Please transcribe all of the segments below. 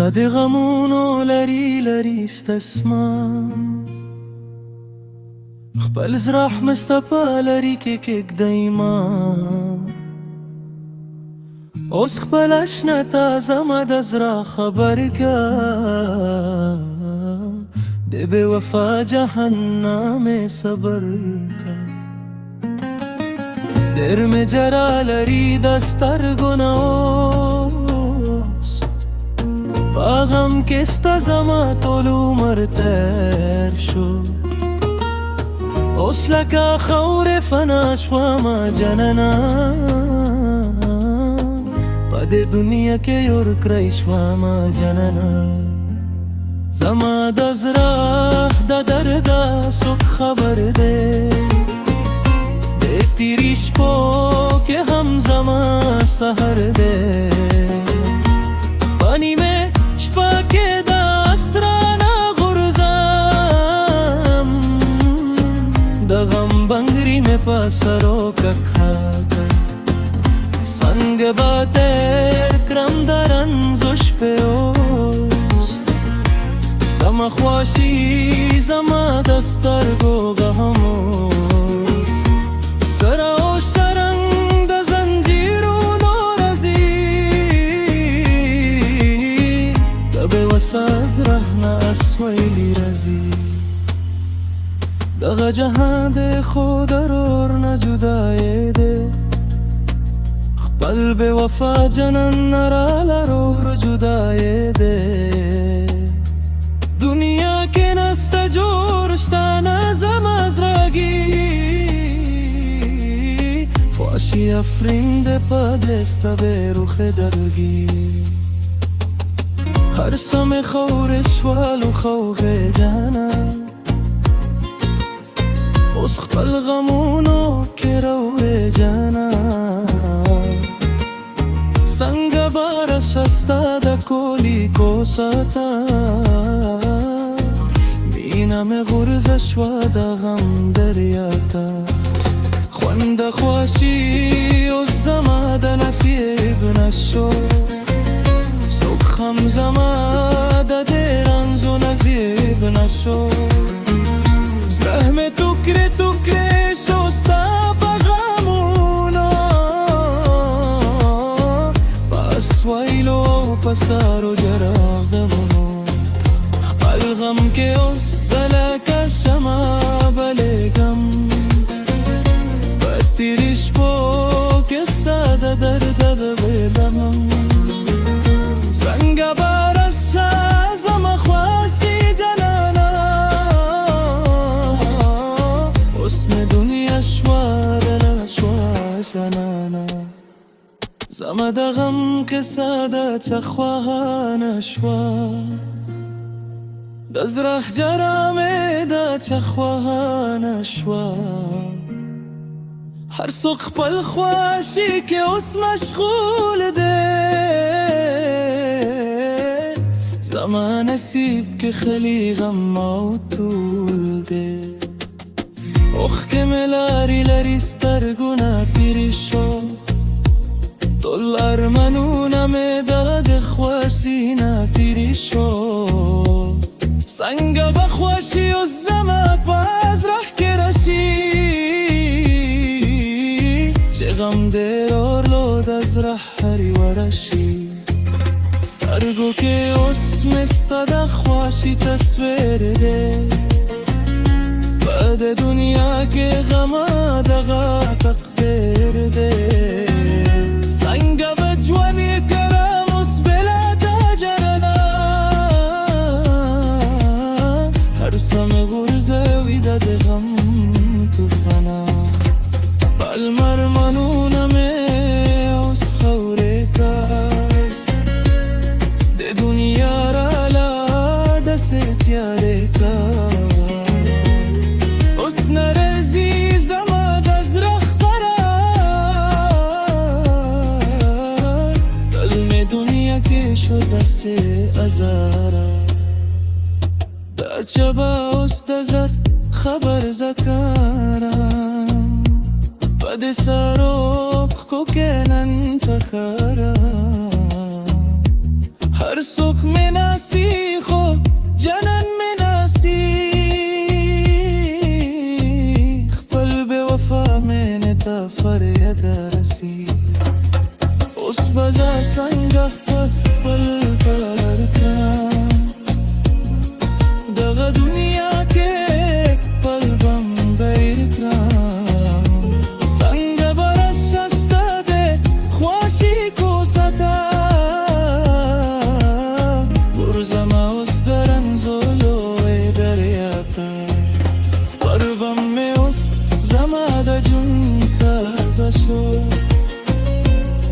ستا د غمونو لري لري استسمار خپل زرح مستپا لري کې دایما اوس خپل اشنا تازه ما د زړه خبر کا د بے وفا جهنم صبر کا در میں جرا لري دستر گناوس باغم کستا زما طول عمر تیر شو اوس لکه خور فنا شوما جننا په دې دنیا کې یور کړی شوما جننا زما د زړه د درد څوک خبر دی د تیری شپو کې هم زما سحر دی پانی میں شپا کې د اسرانه غرزم د غم بنگری میں پاسرو ککھا سنگ با تیر کرم درنزش پہ اوز زما خواشی زما دستر گو غموز سرا و شرنگ د زنجیرونو رزی د بے وساز رهنا اسویلی رزی دغه جهان د خود ضرور نه جدای ده خپل بے وفا جنن نراله روح جدای ده دنیا کې نسته جوړ شته نظم ازرګي خواشي افرین ده په دسته به روخ درګي هر سم خورش والو خوف جانا اوس خپل غمونو کې روې جانا څنګه بارش استا د کولی کوستا مینا مې غرزه شوه د غم دریاته خوند خواشي اوس زما د نصیب نشو څوک هم زما د دې رنځو نصیب نشو زړه مې ټوکرې ټوکرې شو ستا په غمونو په اسویلو او په سارو جراغمونو خپل غم کې اوس زه لکه شمع بلېږم په تېرې شپو کې ستا د درد د بېلمم څنګه به راسه زما خواشي جانانه اوس مې دنیا شوه دننه شوه جانانه زما د غم کیسه ده چه خواهانه شوه د زړه جرامې ده چه خواهانه شوه هر څوک خپل خواشي کې اوس مشغول دی زما نصیب کې خلی غم او طول دی اوښکې مې لارې لرې سترګونه تېرې شو ټول ارمانونه مې د خواشي نه تېرې شو څنګه به خواشي اوس زما په زړه کې راشي چې غم ډېر اورلو د زړه هرې ورشي سترګو کې اوس مې ستا د خواشي تصویر دی په دې دنیا کې غمه دغه تقدیر دی څنګه به ژوند یې کړم اوس بلا تا جانانه هر څه مې غورځوي د دې غم طوفانه په لمر منونه مې اوس خورې کړ د دنیا راله داسې تیارې کړ اوس نه راځي زما د زړه قرار تل مې دنیا کې شو داسې ازاره دا چې به اوس د زر خبر زکارم په دې سرو پښو کې نن فخرم هر څوک مې ناسي خو جنن مې ناسي خپل بې وفا مینې ته فریاد راسي اوس به زه څنګه خپل کار کړم دغه دنیا کې خپل بم بیر کړم څنګه به راشم ستا د خواشي کوڅه ته ورځمه اوس د رنځو لوی دریا ته خپل بم مې اوس زما د ژوند سازه شو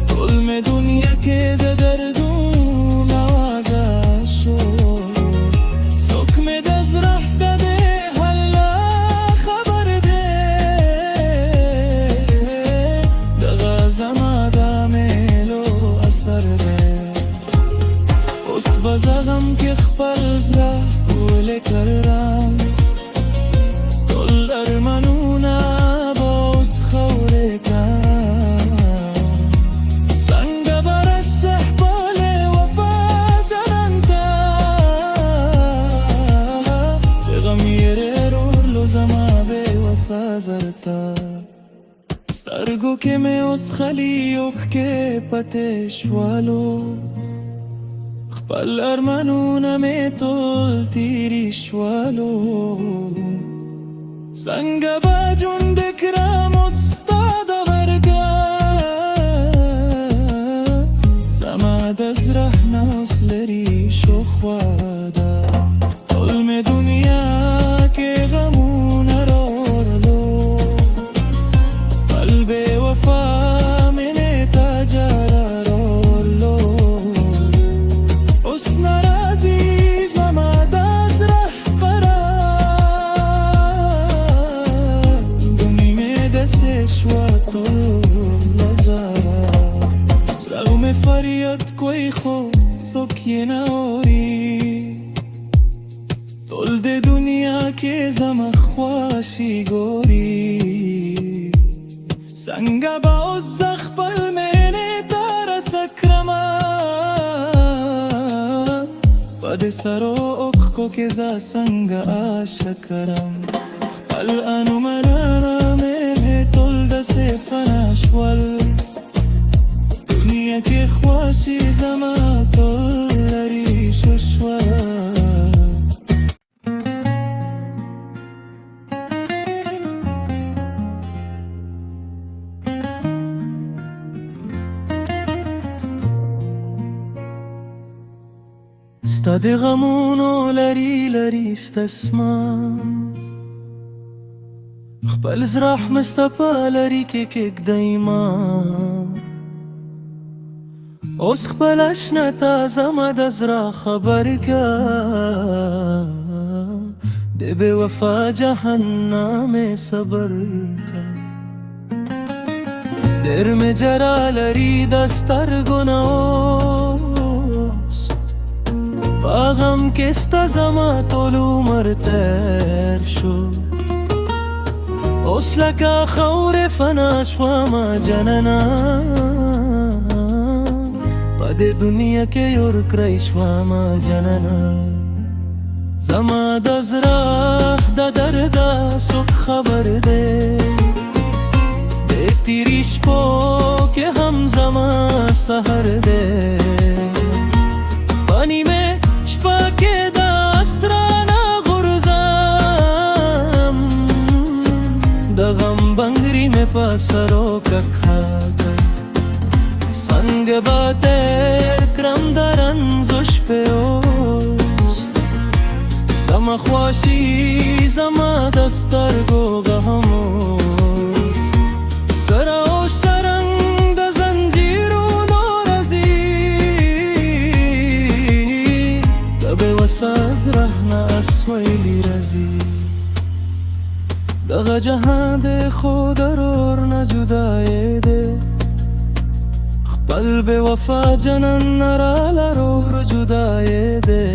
ټول مې دنیا کې د دردونو آوازه شو څوک مې د زړه د دې حال نه خبر دی دغه زما د میلو اثر دی اوس به زه غم کې خپل زړه ولیکرم ټول ارمانونه به اوس خاورې کړم څنګه به راشم خپل وفا جنان ته چې غم یې رورلو زما بې وسه زر ته سترګو کې مې اوس خالي اوښکې پاتې شولو خپل ارمانونه مې ټول تیرې شولو څنګه به ژوند کړم اوس ستا د مرګه زما د زړه نه اوس لرې شو خوا ده ټول مې دنیا کې غمونه راوړلو خپل بې وفا مینې ته جاره راوړلو اوس ناراضي زما د زړه قرار دنیا مې داسې شوه ټوله زاره زړه مې فریاد کوي خو څوک یې نه اوري ټول د دنیا کې زما خواشي ګوري څنګه به اوس زه خپل مینې ته رسه کړمه په دې سرو اوښکو کې زه څنګه عاشق کړم خپل ارمانونه مې ټول داسې فنا شول دنیا کې خواشي زما ټول لرې شول ستا د غمونو لري لري استسمام خپل زړه مې ستا په لرې کې کږدیمه اوس خپل اشنا ته زما د زړه خبر که د بې وفا جهنم صبر که ډېر مې جرا لري د سترګو نه اوس په غم کې ستا زما ټول عمر تېر شو اوس لکه خاورې فنا شومه جننه په دې دنیا کې یور کړی شومه جننه زما د زړه د درده څوک خبر دی د تیرې شپو کې هم زما سحر دی په نیمه شپه کې د اسرانه غورځم د غم بنګري مې په سرو ککښه کړ څنګه به تېر کړم د رنځو شپې اوس زما خواشي زما د سترګو غم اوس سره او شرنګ د زنجیرونو راځي د بې وسه زړه نه اسویلي راځي دغه جهان دی خو ضرور نه جدای دی خپل بې وفا جنن نه راله روح جدای دی